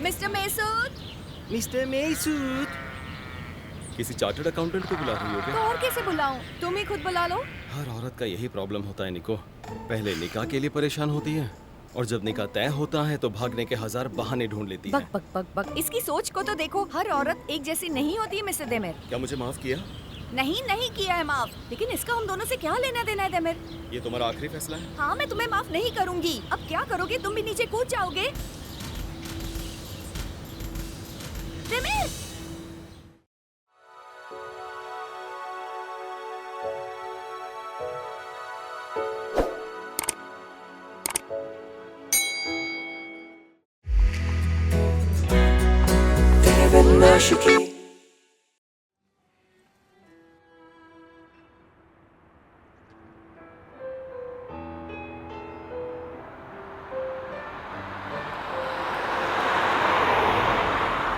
Mister मेसूद। Mister मेसूद, किसी chartered accountant को बुला रही हो तो क्या? और कैसे बुलाऊं? तुम ही खुद बुला लो। हर औरत का यही प्रॉब्लम होता है निको। पहले निकाह के लिए परेशान होती है और जब निकाह तय होता है तो भागने के 1000 बहाने ढूंढ लेती है। बक बक बक बक। इसकी सोच को तो देखो, हर औरत एक जैसी नहीं होती है मिस्टर देमिर। क्या मुझे माफ किया? नहीं किया है माफ, लेकिन इसका हम दोनों से क्या लेना देना है देमिर? ये तुम्हारा आखिरी फैसला है? हाँ, मैं तुम्हें माफ नहीं करूंगी। अब क्या करोगे? तुम भी नीचे कूद जाओगे? देमिर!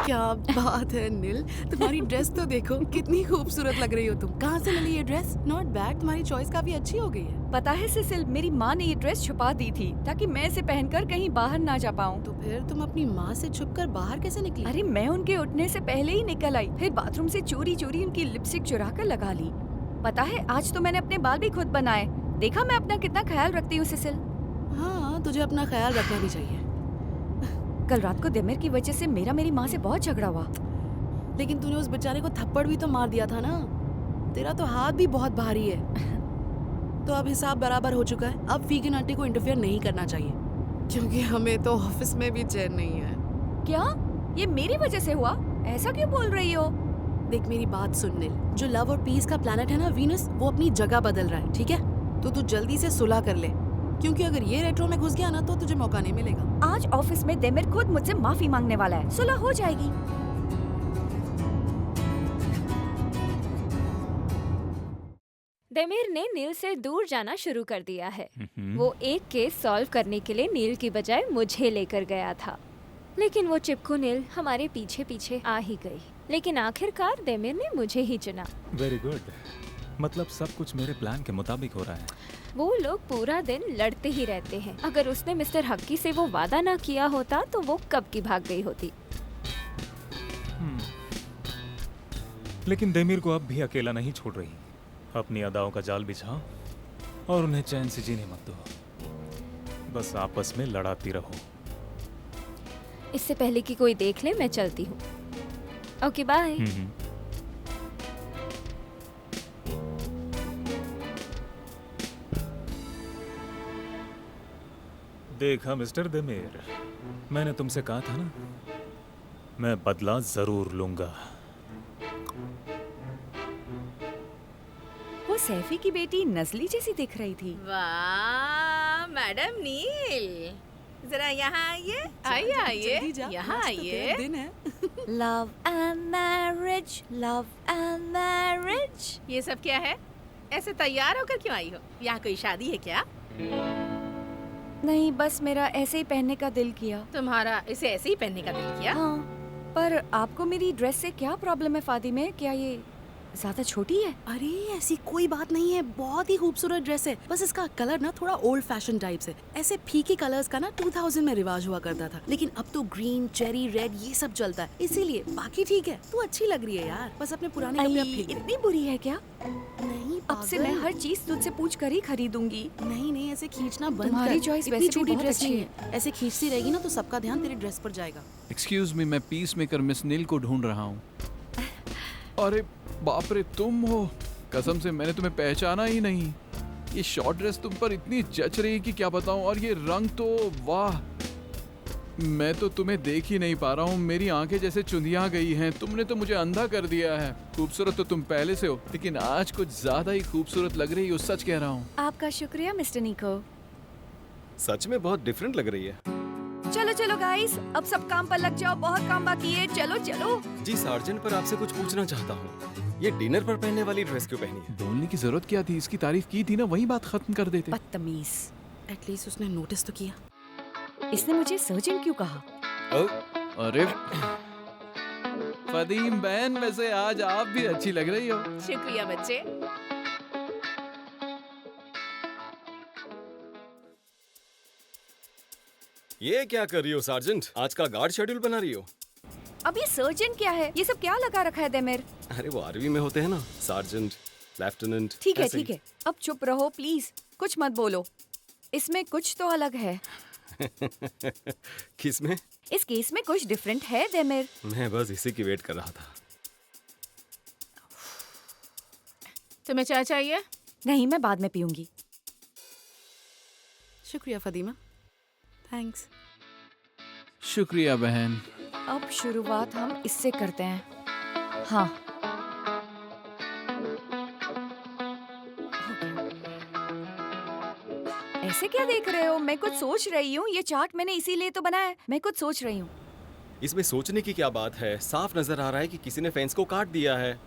क्या बात है नील, तुम्हारी ड्रेस तो देखो, कितनी खूबसूरत लग रही हो तुम। कहाँ से मिली ये ड्रेस? नॉट बैड, तुम्हारी चॉइस काफी अच्छी हो गई है। पता है सिसिल, मेरी माँ ने ये ड्रेस छुपा दी थी ताकि मैं इसे पहनकर कहीं बाहर ना जा पाऊँ। तो फिर तुम अपनी माँ से छुपकर बाहर कैसे निकली? अरे मैं उनके उठने से पहले ही निकल आई, फिर बाथरूम से चोरी चोरी उनकी लिपस्टिक चुरा कर लगा ली। पता है, आज तो मैंने अपने बाल भी खुद बनाए। देखा मैं अपना कितना ख्याल रखती हूँ सिसिल। हाँ, तुझे अपना ख्याल रखना भी चाहिए। कल रात को देमिर की वजह से मेरी माँ से बहुत झगड़ा हुआ। लेकिन तूने उस बेचारे को थप्पड़ भी तो मार दिया था ना। तेरा तो हाथ भी बहुत भारी है। तो अब हिसाब बराबर हो चुका है। अब फीकिन आंटी को इंटरफेयर नहीं करना चाहिए, क्योंकि हमें तो ऑफिस में भी चैन नहीं है। क्या ये मेरी वजह से हुआ? ऐसा क्यों बोल रही हो? देख मेरी बात सुन नील, जो लव और पीस का प्लैनेट है ना वीनस, वो अपनी जगह बदल रहा है, ठीक है? तो तू जल्दी से सुलह कर ले, क्योंकि अगर ये रेट्रो में घुस गया ना तो तुझे मौका नहीं मिलेगा। आज ऑफिस में देमिर खुद मुझसे माफी मांगने वाला है। सुलह हो जाएगी। देमिर ने नील से दूर जाना शुरू कर दिया है। वो एक केस सॉल्व करने के लिए नील की बजाय मुझे लेकर गया था, लेकिन वो चिपकू नील हमारे पीछे पीछे आ ही गई। लेकिन आखिरकार देमिर ने मुझे ही चुना। वेरी गुड, मतलब सब कुछ मेरे प्लान के मुताबिक हो रहा है। वो लोग पूरा दिन लड़ते ही रहते हैं। अगर उसने मिस्टर हक्की से वो वादा ना किया होता तो वो कब की भाग गई होती। लेकिन देमिर को अब भी अकेला नहीं छोड़ रही। अपनी अदाओं का जाल बिछाओ और उन्हें चैन से जीने मत दो। बस आपस में लड़ाती रहो। इससे पहले कि कोई देख ले, मैं चलती हूँ। Okay bye. देखा मिस्टर देमिर, मैंने तुमसे कहा था ना, मैं बदला जरूर लूंगा। वो सैफी की बेटी नजली जैसी दिख रही थी। वाह मैडम नील, जरा यहाँ आइए। आइए आइए, यहाँ आइए। दिन है। Love and marriage, love and marriage. ये सब क्या है? ऐसे तैयार होकर क्यों आई हो? यहाँ कोई शादी है क्या? नहीं, बस मेरा ऐसे ही पहनने का दिल किया। तुम्हारा इसे ऐसे ही पहनने का दिल किया? हाँ, पर आपको मेरी ड्रेस से क्या प्रॉब्लम है फातिमे? क्या ये ज्यादा छोटी है? अरे ऐसी कोई बात नहीं है, बहुत ही खूबसूरत ड्रेस है। बस इसका कलर ना थोड़ा ओल्ड फैशन टाइप से। ऐसे फीके कलर्स का ना 2000 में रिवाज हुआ करता था, लेकिन अब तो ग्रीन, चेरी, रेड ये सब चलता है, इसीलिए। बाकी ठीक है, तू अच्छी लग रही है यार। बस अपने पुराने कपड़े अब फेंक दे। इतनी बुरी है क्या? नहीं, अब से मैं हर चीज तुझसे पूछ कर ही खरीदूंगी। नहीं, ऐसे खींचना बंद कर। तुम्हारी चॉइस इतनी वैसे भी छोटी बहुत ड्रेस अच्छी नहीं है। ऐसे खींचती रहेगी ना तो सबका ध्यान तेरी ड्रेस पर जाएगा। एक्सक्यूज मी, मैं पीस मेकर मिस नील को ढूंढ रहा हूँ। अरे बाप रे, तुम हो? कसम से मैंने तुम्हें पहचाना ही नहीं। ये शॉर्ट ड्रेस तुम पर इतनी जच रही कि क्या बताऊं, और ये रंग तो वाह। मैं तो तुम्हें देख ही नहीं पा रहा हूँ, मेरी आंखें जैसे चुंधिया गई हैं। तुमने तो मुझे अंधा कर दिया है। खूबसूरत तो तुम पहले से हो, लेकिन आज कुछ ज्यादा ही खूबसूरत लग रही हो, सच कह रहा हूँ। आपका शुक्रिया मिस्टर निको। सच में बहुत डिफरेंट लग रही है। चलो चलो गाइस, अब सब काम पर लग जाओ, बहुत काम बाकी है। चलो चलो। जी सार्जेंट, पर आपसे कुछ पूछना चाहता हूँ। ये डिनर पर पहनने वाली ड्रेस क्यों पहनी है? बोलने की जरूरत क्या थी? इसकी तारीफ की थी ना, वही बात खत्म कर देते। बदतमीज। एटलीस्ट उसने नोटिस तो किया। इसने मुझे सर्जन क्यों कहा? अरे फदीम बहन, वैसे आज आप भी अच्छी लग रही हो। शुक्रिया बच्चे। ये क्या कर रही हो सार्जेंट? आज का गार्ड शेड्यूल बना रही हो? अब ये सर्जन क्या है? ये सब क्या लगा रखा है देमिर? अरे वो आर्मी में होते हैं ना, सार्जेंट, लेफ्टिनेंट। ठीक है ऐसे ही। ठीक है, अब चुप रहो प्लीज, कुछ मत बोलो। इसमें कुछ तो अलग है। किस में? इस केस में कुछ डिफरेंट है देमिर। मैं बस इसी की वेट कर रहा था। तुम्हें चाय चाहिए? नहीं, मैं बाद में पीऊंगी। शुक्रिया फदीमा, थैंक्स। शुक्रिया बहन। अब शुरुआत हम इससे करते हैं। हाँ, ऐसे क्या देख रहे हो? मैं कुछ सोच रही हूँ। ये चार्ट मैंने इसीलिए तो बनाया है। मैं कुछ सोच रही हूँ। इसमें सोचने की क्या बात है? साफ नजर आ रहा है कि किसी ने फेंस को काट दिया है।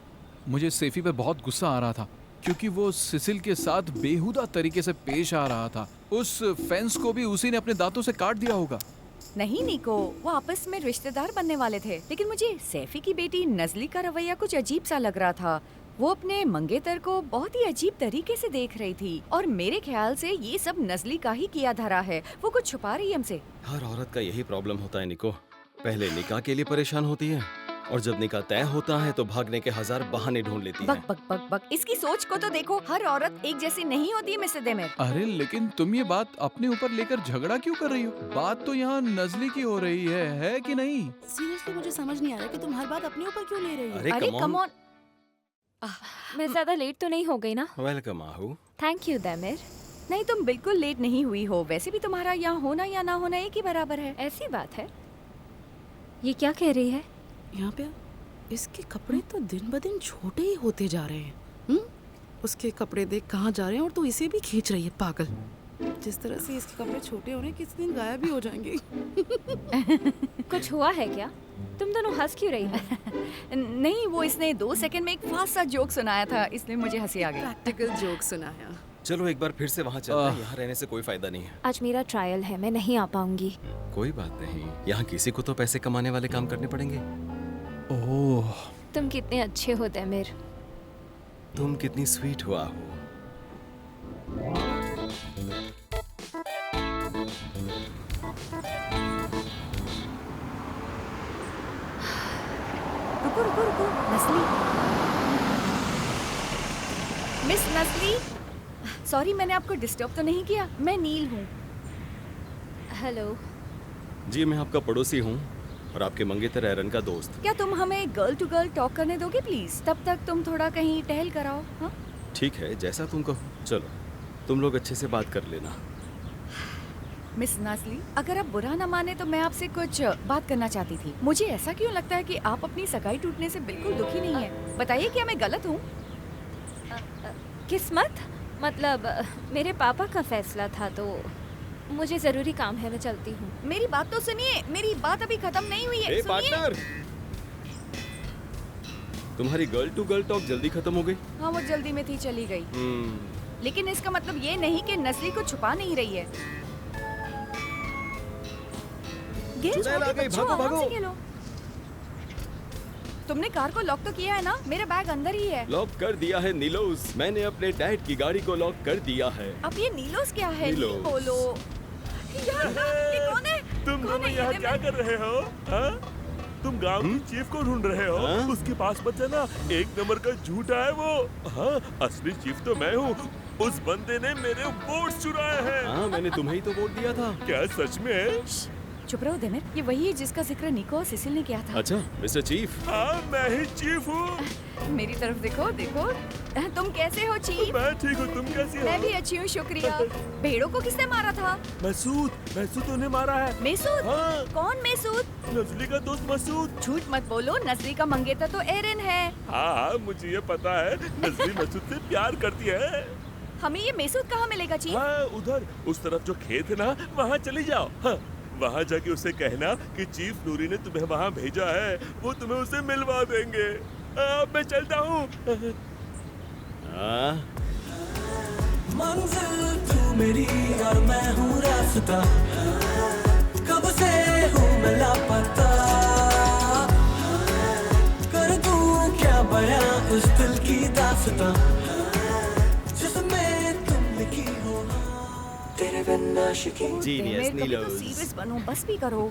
मुझे सेफी पे बहुत गुस्सा आ रहा था क्योंकि वो सिसिल के साथ बेहुदा तरीके से पेश आ रहा था। उस फेंस को भी उसी ने अपने दांतों से काट दिया होगा। नहीं निको, वो आपस में रिश्तेदार बनने वाले थे, लेकिन मुझे सैफी की बेटी नजली का रवैया कुछ अजीब सा लग रहा था। वो अपने मंगेतर को बहुत ही अजीब तरीके से देख रही थी और मेरे ख्याल से ये सब नजली का ही किया धरा है। वो कुछ छुपा रही है हमसे। हर औरत का यही प्रॉब्लम होता है निको। पहले निकाह के लिए परेशान होती है और जब निकाह तय होता है तो भागने के 1000 बहाने ढूंढ लेती है। बक बक बक बक, इसकी सोच को तो देखो। हर औरत एक जैसी नहीं होती है मिस्टर देमिर। अरे लेकिन तुम ये बात अपने ऊपर लेकर झगड़ा क्यों कर रही हो? बात तो यहाँ नजली की हो रही है कि नहीं? सीरियसली मुझे समझ नहीं आ रहा कि तुम हर बात अपने ऊपर क्यों ले रही हो। अरे कम ऑन। मैं ज्यादा लेट तो नहीं हो गई ना? वेलकम आहू। Thank you Demir. नहीं, तुम बिल्कुल लेट नहीं हुई हो। वैसे भी तुम्हारा यहाँ होना या ना होना एक ही बराबर है। ऐसी बात है? ये क्या कह रही है? यहाँ पे इसके कपड़े तो दिन ब दिन छोटे ही होते जा रहे हैं। उसके कपड़े देख कहाँ जा रहे हैं और तू इसे भी खींच रही है, पागल। जिस तरह से इसके कपड़े छोटे हो रहे हैं, किसी दिन गायब भी हो जाएंगे। कुछ हुआ है क्या? तुम दोनों हंस क्यों रही हो? नहीं, वो इसने 2 सेकंड में एक फास्ट सा जोक सुनाया था, इसलिए मुझे हंसी आ गई। प्रैक्टिकल जोक सुनाया। चलो एक बार फिर से वहाँ चलते हैं। यहाँ रहने से कोई फायदा नहीं है। आज मेरा ट्रायल है, मैं नहीं आ पाऊंगी। कोई बात नहीं, यहाँ किसी को तो पैसे कमाने वाले काम करने पड़ेंगे। ओह, तुम कितने अच्छे हो देमिर। तुम कितनी स्वीट हो आहू। रुको रुको रुको, नस्ली। मिस नस्ली, सॉरी मैंने आपको डिस्टर्ब तो नहीं किया? मैं नील हूँ। हेलो। जी मैं आपका पड़ोसी हूँ और आपके मंगेतर एरन का दोस्त। क्या तुम हमें गर्ल टू गर्ल टॉक करने दोगे प्लीज? तब तक तुम थोड़ा कहीं टहल कर आओ। हाँ ठीक है, जैसा तुम कहो। चलो तुम लोग अच्छे से बात कर लेना। मिस नाजली, अगर आप बुरा ना माने तो मैं आपसे कुछ बात करना चाहती थी। मुझे ऐसा क्यों लगता है कि आप अपनी सगाई टूटने से बिल्कुल दुखी नहीं है? बताइए क्या मैं गलत हूँ? किस्मत? मतलब मेरे पापा का फैसला था, तो मुझे जरूरी काम है, मैं चलती हूँ। मेरी बात तो सुनिए, मेरी बात अभी खत्म नहीं हुई है। ए सुनिए। पार्टनर, तुम्हारी गर्ल टू गर्ल टॉक जल्दी खत्म हो गई? हाँ, वो जल्दी में थी, चली गई। लेकिन इसका मतलब ये नहीं कि नस्ली को छुपा नहीं रही है। गिर चुड़ैल जाओगे आ गई, बच्चों, भागो, आराम से भागो। खेलो। तुमने कार को लॉक तो किया है ना? मेरा बैग अंदर ही है। लॉक कर दिया है नीलोस। मैंने अपने डैड की गाड़ी को लॉक कर दिया है। अब ये नीलोस क्या है? नीलोस। नील बोलो। यार, ये कौन है? तुम कौन दोनों है? यहाँ ये क्या कर रहे हो? हाँ? तुम गांव की चीफ को ढूंढ रहे हो? हाँ? उसके पास मत जाना, 1 नंबर का झूठा है वो। हाँ, असली चीफ तो मैं हूँ। उस बंदे ने मेरे वोट चुराए हैं। हाँ, मैंने तुम्हें ही तो वोट दिया था। क्या सच में? चुप रहो देमिर, ये वही है जिसका जिक्र निको और सिसिल ने किया था। अच्छा मिस्टर चीफ। हाँ, मैं ही चीफ हूँ। मेरी तरफ देखो, देखो। तुम कैसे हो चीफ? मैं ठीक हूँ, तुम कैसी हो? मैं भी अच्छी हूँ, शुक्रिया। भेड़ों को किसने मारा था? मसूद उन्हें मारा है। मेसूद? हाँ। कौन मेसूद? नजली का दोस्त मसूद। झूठ मत बोलो, नजली का मंगेतर तो एरन है। हाँ, मुझे ये पता है। नजली मसूद से प्यार करती है। हमें ये मेसूद कहाँ मिलेगा चीफ? हाँ, उधर उस तरफ जो खेत है ना, वहाँ चली जाओ। हाँ, वहाँ जाके उसे कहना कि चीफ नूरी ने तुम्हें वहाँ भेजा है, वो तुम्हें उसे मिलवा देंगे। अब मैं चलता हूँ। हाँ, मंजिल तू मेरी और मैं हूँ रास्ता, कब से हूँ मैं लापता, कर दूँ क्या बयां इस दिल की दास्तां जिसमें तुम लिखी हो। तेरे बिना आशिकी जीनियस कभी तो नीलोज। सीरियस बनो, बस भी करो।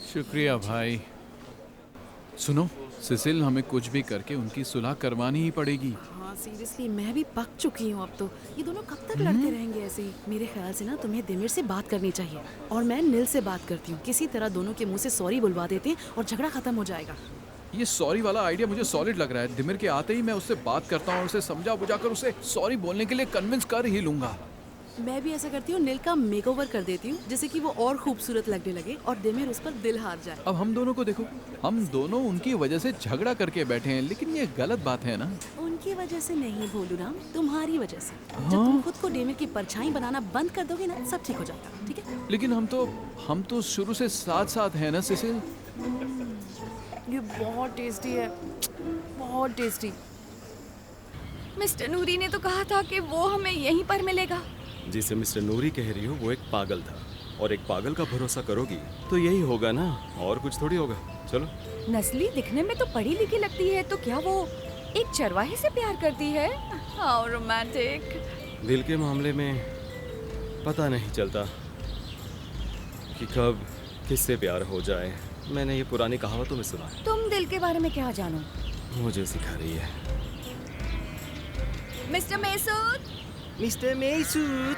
शुक्रिया भाई। सुनो सिसिल, हमें कुछ भी करके उनकी सुलह करवानी ही पड़ेगी। हाँ सीरियसली मैं भी पक चुकी हूँ अब तो। ये दोनों कब तक लड़ते रहेंगे ऐसे ही? मेरे ख्याल से ना तुम्हें दिमिर से बात करनी चाहिए और मैं नील से बात करती हूँ। किसी तरह दोनों के मुंह से सॉरी बुलवा देते हैं और झगड़ा खत्म हो जाएगा। ये सॉरी वाला आइडिया मुझे सॉलिड लग रहा है। दिमिर के आते ही मैं उससे बात करता हूँ और उसे समझा बुझाकर उसे सॉरी बोलने के लिए कन्विंस कर ही लूंगा। मैं भी ऐसा करती हूँ, नील का मेकओवर कर देती हूँ जिससे कि वो और खूबसूरत लगने लगे और दिमिर उस पर दिल हार जाए। अब हम दोनों को देखो, हम दोनों उनकी वजह से झगड़ा करके बैठे हैं, लेकिन ये गलत बात है ना। उनकी वजह से नहीं भोलू राम, तुम्हारी वजह से। जब तुम खुद को डेमिर की परछाई बनाना बंद कर दोगे ना, सब ठीक हो जाएगा। ठीक है? लेकिन हम तो शुरू से साथ साथ हैं ना सिसिल। ये बहुत टेस्टी है, बहुत टेस्टी। मिस्टर नूरी ने तो कहा था कि वो हमें यहीं पर मिलेगा। जिसे मिस्टर नूरी कह रही हो वो एक पागल था, और एक पागल का भरोसा करोगी तो यही होगा ना, और कुछ थोड़ी होगा। चलो। नस्ली दिखने में तो पढ़ी लिखी लगती है, तो क्या वो एक चरवाहे से प्यार करती है? How romantic. दिल के मामले में पता नहीं चलता कि कब किससे प्यार हो जाए। मैंने ये पुरानी कहावतों में सुना है। तुम दिल के बारे में क्या जानो? मुझे सिखा रही है। मिस्टर मेसूद। मिस्टर मेसूद।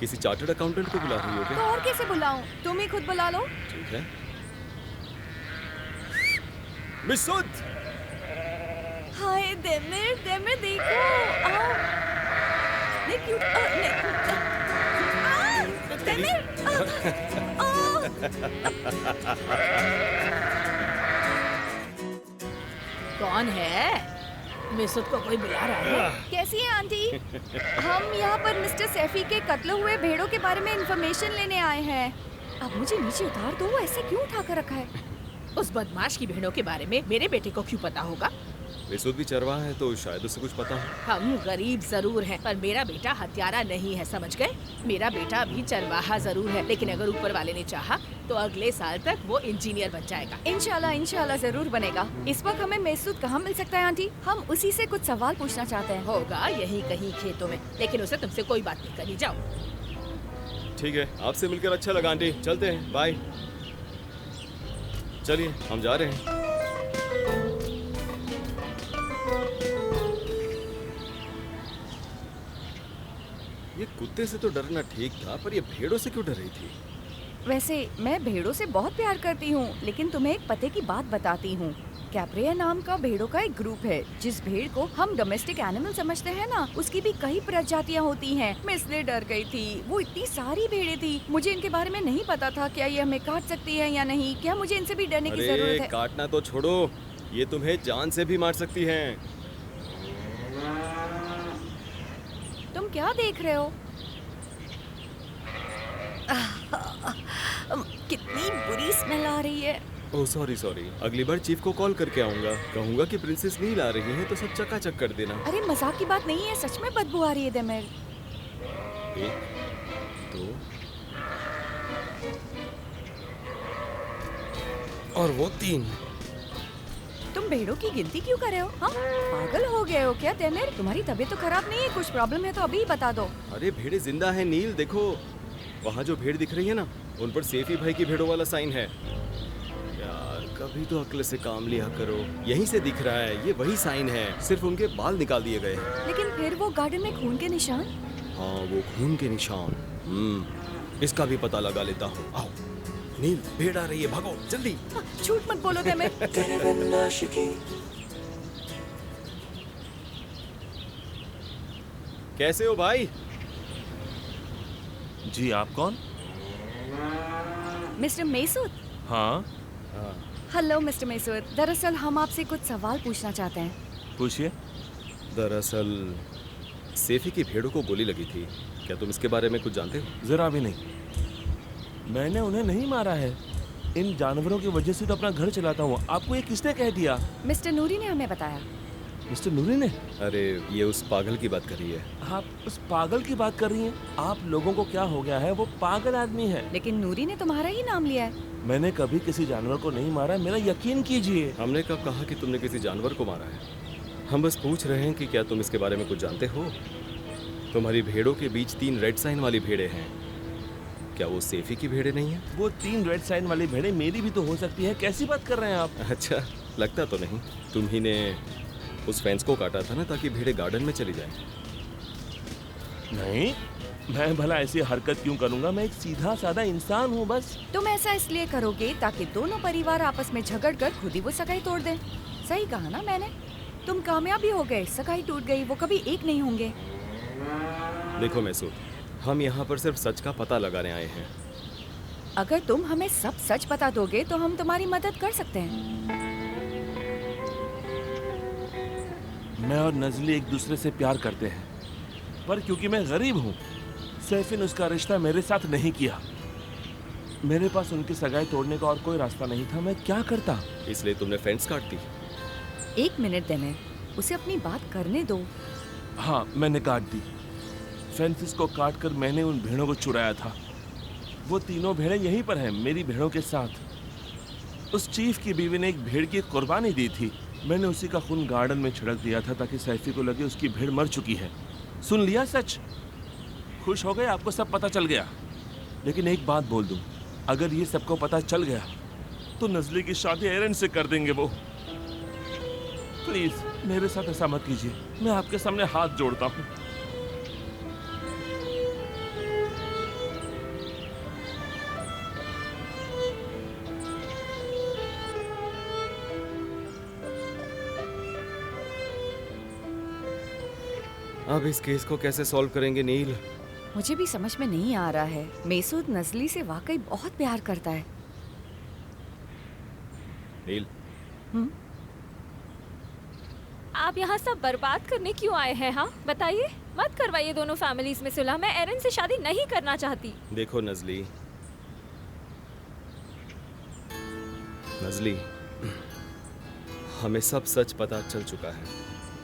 किसी चार्टर्ड अकाउंटेंट को बुला रही हो तो क्या? और कैसे बुलाऊं? तुम ही खुद बुला लो। ठीक है। मेसूद। हाय दिमिर, दिमिर देखो। आओ। ये क्यूट। दिमिर। कौन है? मेसूद को कोई बुला रहा है? कैसी है आंटी? हम यहाँ पर मिस्टर सैफी के कत्ल हुए भेड़ों के बारे में इंफॉर्मेशन लेने आए हैं। अब मुझे नीचे उतार दो, वो ऐसे क्यों उठा कर रखा है? उस बदमाश की भेड़ों के बारे में मेरे बेटे को क्यों पता होगा? मेसूद भी चरवाहा है तो शायद उसे कुछ पता हो। हम गरीब जरूर हैं, पर मेरा बेटा हत्यारा नहीं है, समझ गए? मेरा बेटा भी चरवाहा जरूर है, लेकिन अगर ऊपर वाले ने चाहा तो अगले साल तक वो इंजीनियर बन जाएगा। इंशाल्लाह, इंशाल्लाह जरूर बनेगा। इस वक्त हमें मेसूद कहाँ मिल सकता है आंटी? हम उसी से कुछ सवाल पूछना चाहते हैं। होगा यहीं कहीं खेतों में, लेकिन उसे तुमसे कोई बात नहीं करनी। जाओ। ठीक है, आपसे मिलकर अच्छा लगा आंटी। चलते हैं, बाय। चलिए हम जा रहे हैं। ये कुत्ते से तो डरना ठीक था, पर ये भेड़ों से क्यों डर रही थी? वैसे मैं भेड़ों से बहुत प्यार करती हूँ, लेकिन तुम्हें एक पते की बात बताती हूँ। कैप्रिया नाम का भेड़ों का एक ग्रुप है। जिस भेड़ को हम डोमेस्टिक एनिमल समझते हैं ना, उसकी भी कई प्रजातियाँ होती हैं। मैं इसलिए डर गई थी, वो इतनी सारी भेड़ें थी। मुझे इनके बारे में नहीं पता था, क्या ये हमें काट सकती है या नहीं। क्या मुझे इनसे भी डरने की जरूरत है? काटना तो छोड़ो, ये तुम्हें जान से भी मार सकती हैं। तुम क्या देख रहे हो? कितनी बुरी स्मेल आ रही है। ओह सॉरी सॉरी, अगली बार चीफ को कॉल करके आऊंगा। कहूंगा कि प्रिंसेस नील आ रही है तो सब चकाचक कर देना। अरे मजाक की बात नहीं है, सच में बदबू आ रही है दिमिर। 1 2 और वो 3। तुम भेड़ों की गिनती क्यों कर रहे हो? हाँ, पागल हो गए हो क्या दिमिर? तुम्हारी तबीयत तो खराब नहीं है, कुछ प्रॉब्लम है तो अभी बता दो। अरे भेड़े जिंदा है नील, देखो वहाँ जो भेड़ दिख रही है ना, उन पर सैफी भाई की भेड़ों वाला साइन है। यार कभी तो अक्ल से काम लिया करो। यहीं से दिख रहा है, ये वही साइन है, सिर्फ उनके बाल निकाल दिए गए हैं। लेकिन फिर वो गार्डन में खून के निशान। हाँ वो खून के निशान। इसका भी पता लगा लेता हूँ। आओ नील, भेड़ आ रही है, भागो जल्दी। हाँ, झूठ मत बोलो दिमिर। तेरे बिन आशिकी कैसे हो भाई? जी आप कौन? मिस्टर मेसूद। हाँ हेलो मिस्टर मेसूद, दरअसल हम आपसे कुछ सवाल पूछना चाहते हैं। पूछिए। दरअसल सैफी की भेड़ों को गोली लगी थी, क्या तुम इसके बारे में कुछ जानते हो? जरा भी नहीं, मैंने उन्हें नहीं मारा है। इन जानवरों की वजह से तो अपना घर चलाता हूँ। आपको ये किसने कह दिया? मिस्टर नूरी ने हमें बताया। मिस्टर नूरी ने? अरे ये उस पागल की बात कर रही है। आप उस पागल की बात कर रही हैं? आप लोगों को क्या हो गया है? वो पागल आदमी है। लेकिन नूरी ने तुम्हारा ही नाम लिया है। मैंने कभी किसी जानवर को नहीं मारा, मेरा यकीन कीजिए। हमने कब कहा कि तुमने किसी जानवर को मारा है? हम बस पूछ रहे हैं कि क्या तुम इसके बारे में कुछ जानते हो? तुम्हारी भेड़ों के बीच 3 रेड साइन वाली भेड़ें हैं। क्या वो सेफी की भेड़ें नहीं हैं? वो 3 रेड साइन वाली भेड़ें मेरी भी तो हो सकती है। कैसी बात कर रहे हैं आप? अच्छा, लगता तो नहीं। तुम ही ने उस फेंस को काटा था ना, ताकि भेड़ें गार्डन में चली जाएं। नहीं, मैं भला ऐसी हरकत क्यों करूंगा? मैं एक सीधा साधा इंसान हूँ बस। तुम ऐसा इसलिए करोगे ताकि दोनों परिवार आपस में झगड़ कर खुद ही वो सगाई तोड़ दें। सही कहा ना मैंने? तुम कामयाब भी हो गए, सगाई टूट गई, वो कभी एक नहीं होंगे। देखो मैसूद, हम यहाँ पर सिर्फ सच का पता लगाने आए हैं। अगर तुम हमें सब सच बता दोगे तो हम तुम्हारी मदद कर सकते हैं। मैं और नजली एक दूसरे से प्यार करते हैं, पर क्योंकि मैं गरीब हूँ, सैफी ने उसका रिश्ता मेरे साथ नहीं किया। मेरे पास उनकी सगाई तोड़ने का और कोई रास्ता नहीं था। मैं क्या करता? इसलिए तुमने फेंस काट दी। 1 मिनट देमेर, उसे अपनी बात करने दो। हाँ, मैंने काट दी। फेंसिस को काट कर मैंने उन भेड़ों को चुराया था। वो तीनों भेड़ें यहीं पर हैं, मेरी भेड़ों के साथ। उस चीफ की बीवी ने एक भेड़ की कुर्बानी दी थी। मैंने उसी का खून गार्डन में छिड़क दिया था ताकि सैफी को लगे उसकी भेड़ मर चुकी है। सुन लिया सच? खुश हो गए? आपको सब पता चल गया? लेकिन एक बात बोल दूं, अगर ये सबको पता चल गया तो नजली की शादी एरन से कर देंगे वो। प्लीज मेरे साथ ऐसा मत कीजिए, मैं आपके सामने हाथ जोड़ता हूँ। अब इस केस को कैसे सॉल्व करेंगे नील? मुझे भी समझ में नहीं आ रहा है। मैसूद नजली से वाकई बहुत प्यार करता है। नील, आप यहाँ सब बर्बाद करने क्यों आए हैं? हाँ बताइए, मत करवाइए दोनों फैमिलीज में सुलह। मैं एरन से शादी नहीं करना चाहती। देखो नजली, नजली, हमें सब सच पता चल चुका है।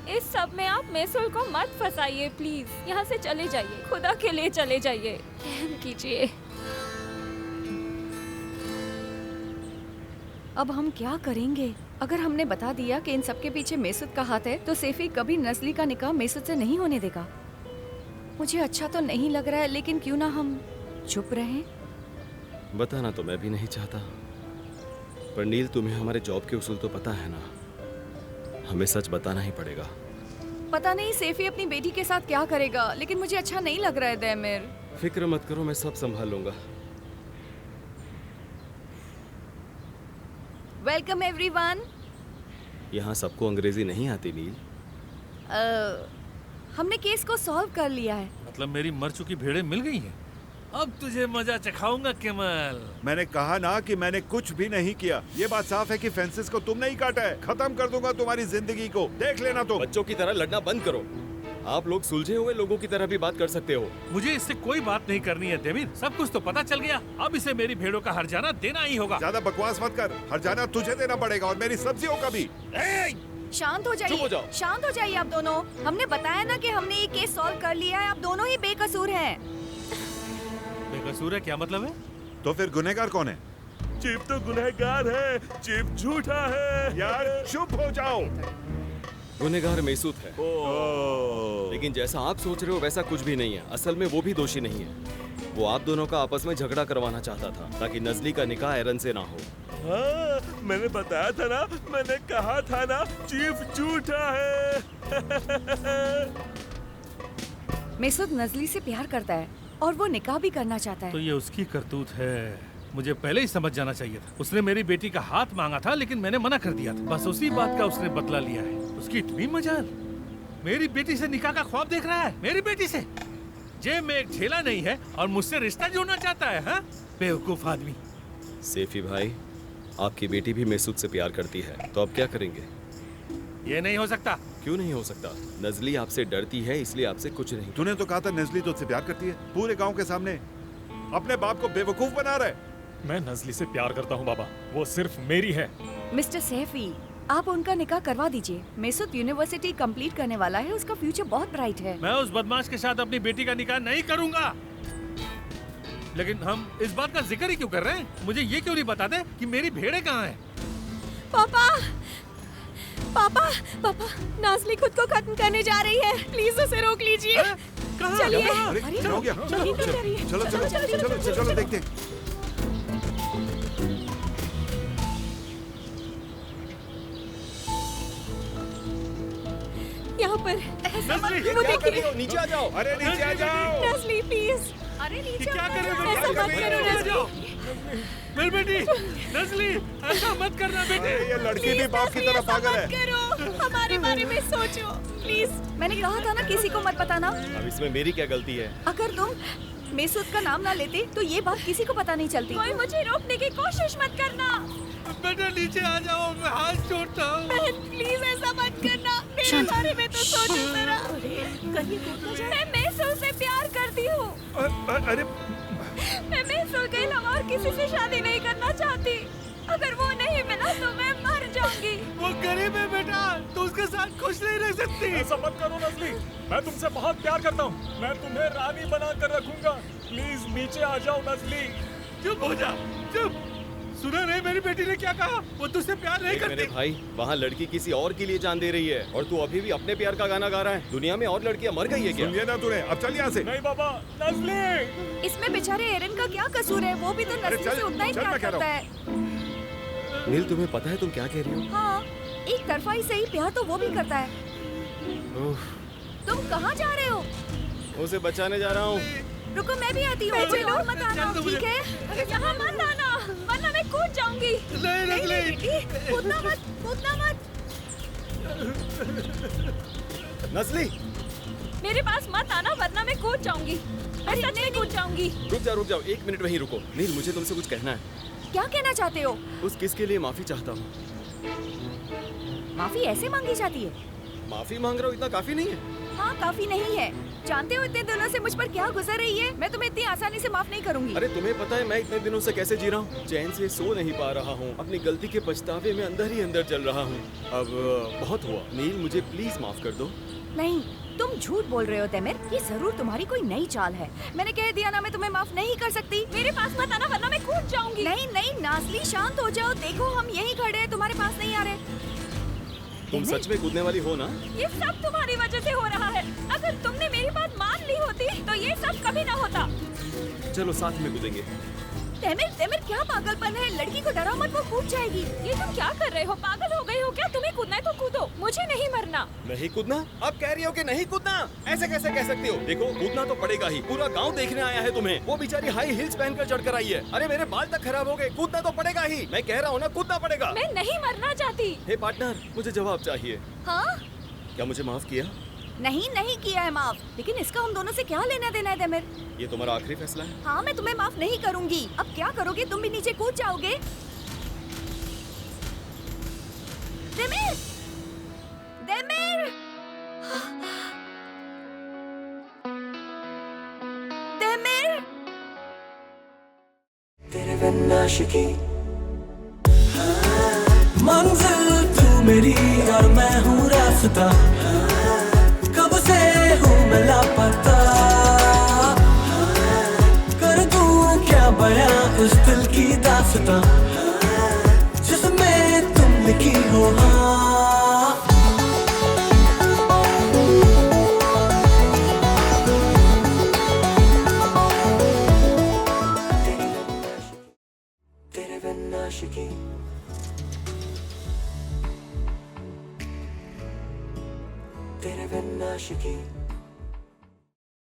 इस सब में आप मैसूल को मत फंसाइए प्लीज। यहाँ से चले जाइए, खुदा के लिए चले जाइए। रहम कीजिए। अब हम क्या करेंगे? अगर हमने बता दिया कि इन सब के पीछे मैसूद का हाथ है तो सैफी कभी नजली का निकाह मैसूद से नहीं होने देगा। मुझे अच्छा तो नहीं लग रहा है, लेकिन क्यों ना हम चुप रहें? बताना तो मैं भी नहीं चाहता, पर नील तुम्हें हमारे जॉब के उसूल तो पता है ना, हमें सच बताना ही पड़ेगा। पता नहीं सैफी अपनी बेटी के साथ क्या करेगा, लेकिन मुझे अच्छा नहीं लग रहा है देमेर। फिक्र मत करो, मैं सब संभाल लूंगा। Welcome everyone. यहाँ सबको अंग्रेजी नहीं आती नील। हमने केस को सॉल्व कर लिया है। मतलब मेरी मर चुकी भेड़ें मिल गई हैं? अब तुझे मजा चखाऊंगा केमल। मैंने कहा ना कि मैंने कुछ भी नहीं किया। ये बात साफ है कि फेंसिस को तुमने ही काटा है। खत्म कर दूंगा तुम्हारी जिंदगी को, देख लेना तुम। बच्चों की तरह लड़ना बंद करो। आप लोग सुलझे हुए लोगों की तरह भी बात कर सकते हो। मुझे इससे कोई बात नहीं करनी है देमीर। सब कुछ तो पता चल गया। अब इसे मेरी भेड़ों का हर्जाना देना ही होगा। ज्यादा बकवास मत कर, हर्जाना तुझे देना पड़ेगा और मेरी सब्जियों का भी। शांत हो चुप हो जाइए, जाओ। शांत हो जाइए आप दोनों। हमने बताया ना कि हमने ये केस सॉल्व कर लिया है। आप दोनों ही बेकसूर हैं। बेकसूर है क्या मतलब है? तो फिर गुनहगार कौन है? चीफ तो गुनहगार है, चीफ झूठा है। यार चुप हो जाओ। गुनहगार मैसूद है, लेकिन जैसा आप सोच रहे हो वैसा कुछ भी नहीं है। असल में वो भी दोषी नहीं है। वो आप दोनों का आपस में झगड़ा करवाना चाहता था ताकि नजली का निकाह एरन से ना हो। हाँ, मैंने बताया था ना, मैंने कहा था ना, चीफ झूठा है। मैसूद नजली से प्यार करता है और वो निकाह भी करना चाहता है। तो ये उसकी करतूत है। मुझे पहले ही समझ जाना चाहिए था। उसने मेरी बेटी का हाथ मांगा था, लेकिन मैंने मना कर दिया था। बस उसी बात का उसने बदला लिया है। उसकी इतनी मजाल, मेरी बेटी से निकाह का ख्वाब देख रहा है। मेरी बेटी से जेब में एक ठेला नहीं है और मुझसे रिश्ता जोड़ना चाहता है। हाँ, बेवकूफ आदमी। सैफी भाई, आपकी बेटी भी मैसूद से प्यार करती है, तो अब क्या करेंगे? ये नहीं हो सकता। क्यों नहीं हो सकता? नजली आपसे डरती है, इसलिए आपसे कुछ नहीं। तूने तो कहा था नजली तुझसे प्यार करती है। पूरे गांव के सामने अपने बाप को बेवकूफ बना रहा है। मैं नजली से प्यार करता हूँ बाबा, वो सिर्फ मेरी है। मिस्टर सैफी, आप उनका निकाह करवा दीजिए। मैसूद यूनिवर्सिटी कंप्लीट करने वाला है, उसका फ्यूचर बहुत ब्राइट है। मैं उस बदमाश के साथ अपनी बेटी का निकाह नहीं करूंगा। लेकिन हम इस बात का जिक्र ही क्यों कर रहे हैं? मुझे ये क्यों नहीं बताते कि मेरी भेड़ें कहाँ हैं? पापा, पापा पापा नाज़ली खुद को खत्म करने जा रही है, प्लीज उसे रोक लीजिए। चलिए। अरे क्या हो गया? चलो चलो चलो चलो चलो देखते हैं। यहाँ पर नज़ली, वो देखिए। नीचे आ जाओ। अरे नीचे आ जाओ। नाज़ली प्लीज। अरे नीचे क्या आओ। कर रहे हो? ऐसा मत करो जाओ। नाज़ली। मेरी बेटी नज़ली, ऐसा मत करना बेटे। अरे ये लड़की भी बाप की तरह पागल है। करो, हमारे बारे में सोचो प्लीज। मैंने कहा था ना किसी को मत बताना। अब इसमें मेरी क्या गलती है? अगर तुम मेसूद का नाम ना लेते तो ये बात किसी को पता नहीं चलती। कोई मुझे रोकने की कोशिश मत करना। बेटा नीचे आ जाओ, मैं हाथ जोड़ता हूँ। बहन प्लीज ऐसा मत करना, मेरे बारे में तो सोचो जरा। मैं मेसूद से प्यार करती हूँ। अरे मैं मेसूद के अलावा और किसी से शादी नहीं करना चाहती। अगर वो नहीं मिला तो मैं मर जाऊंगी। वो गरीब है बेटा, तो उसके साथ खुश नहीं रह सकती। ऐसा मत करो नज़ली, मैं तुमसे बहुत प्यार करता हूँ। मैं तुम्हें रानी बना कर रखूंगा। प्लीज नीचे आ जाओ नज़ली। चुप हो जा, चुप। सुना नहीं मेरी बेटी ने क्या कहा? वो तुझसे प्यार नहीं देख मेरे करती। भाई, वहाँ लड़की किसी और के लिए जान दे रही है और तू अभी भी अपने प्यार का गाना गा रहा है। दुनिया में और लड़कियाँ मर गई है क्या? सुन लिया ना तूने? अब चल यहाँ से। नहीं बाबा, नज़ली। इसमें बेचारे एरन का क्या कसूर है? वो भी तो अरे नस्ली चल, से उतना ही चल, प्यार मैं कह करता रहा है। नील, तुम्हें पता है तुम क्या कह रही हाँ, एक तरफा ही सही प्यार तो वो भी करता है। हो? तुम कहाँ जा रहे हो? उसे बचाने जा रहा हूँ। रुको मैं भी आती हूँ। चलो, और मत आना, चल, ठीक है? यहाँ मत आना, वरना मैं कूद जाऊंगी। नहीं नज़ली, बेटी, कूदना मत, कूदना मत। नस्ली, मेरे पास मत आना, वरना मैं कूद जाऊंगी। मैं सच में कूद जाऊंगी। रुक जाओ, एक मिनट वहीं रुको। नील, मुझे तुमसे कुछ कहना है। क्या कहना चाहते हो? उस किस के लिए माफी चाहता हूँ। माफी ऐसे मांगी जाती है? माफी मांग रहा हूँ, इतना काफी नहीं है? हाँ, काफी नहीं है। जानते हो इतने दिनों से मुझ पर क्या गुजर रही है? मैं तुम्हें इतनी आसानी से माफ नहीं करूंगी। अरे तुम्हें पता है मैं इतने दिनों से कैसे जी रहा हूँ? चैन से सो नहीं पा रहा हूँ। अपनी गलती के पछतावे में अंदर ही अंदर जल रहा हूँ। अब बहुत हुआ। नील, मुझे प्लीज माफ कर दो। नहीं, तुम झूठ बोल रहे हो तेमिर। ये जरूर तुम्हारी कोई नई चाल है। मैंने कह दिया ना, मैं तुम्हें माफ नहीं कर सकती। मेरे पास मत आना, वरना मैं कूद जाऊंगी। नहीं नाज़ली, शांत हो जाओ। देखो हम यहीं खड़े हैं, तुम्हारे पास नहीं आ रहे। तुम सच में कूदने वाली हो ना? ये सब तुम्हारी वजह से हो रहा है। अगर तुमने मेरी बात मान ली होती तो ये सब कभी ना होता। चलो साथ में कूदेंगे। तेमिर क्या पागलपन है? लड़की को डराओ मत, वो कूद जाएगी। ये तुम क्या कर रहे हो? पागल हो गई हो क्या? तुम्हें कूदना है तो कूदो, मुझे नहीं मरना। नहीं कूदना? अब कह रही हो कि नहीं कूदना? ऐसे कैसे कह सकती हो? देखो, कूदना तो पड़ेगा ही। पूरा गांव देखने आया है तुम्हें। वो बेचारी हाई हील्स पहनकर चढ़कर आई है। अरे मेरे बाल तक खराब हो गए। कूदना तो पड़ेगा ही। मैं कह रहा हूँ ना, कूदना पड़ेगा। मैं नहीं मरना चाहती। हे पार्टनर, मुझे जवाब चाहिए। हाँ? क्या मुझे माफ किया? नहीं किया है माफ, लेकिन इसका हम दोनों से क्या लेना देना है तेमिर? ये तुम्हारा आखिरी फैसला है? हाँ, मैं तुम्हें माफ नहीं करूंगी। अब क्या करोगे? तुम भी नीचे कूद जाओगे? तेमिर! तेमिर! तेमिर! तेरे बिन आशिकी मंजिल तू मेरी और मैं हूँ रास्ता, कब से हूँ मैं लापता, कर दूँ क्या बयां इस दिल की दास्तां जिसमें तुम लिखी हो। हाँ तेरे बिन आशिकी तेरे बिन आशिकी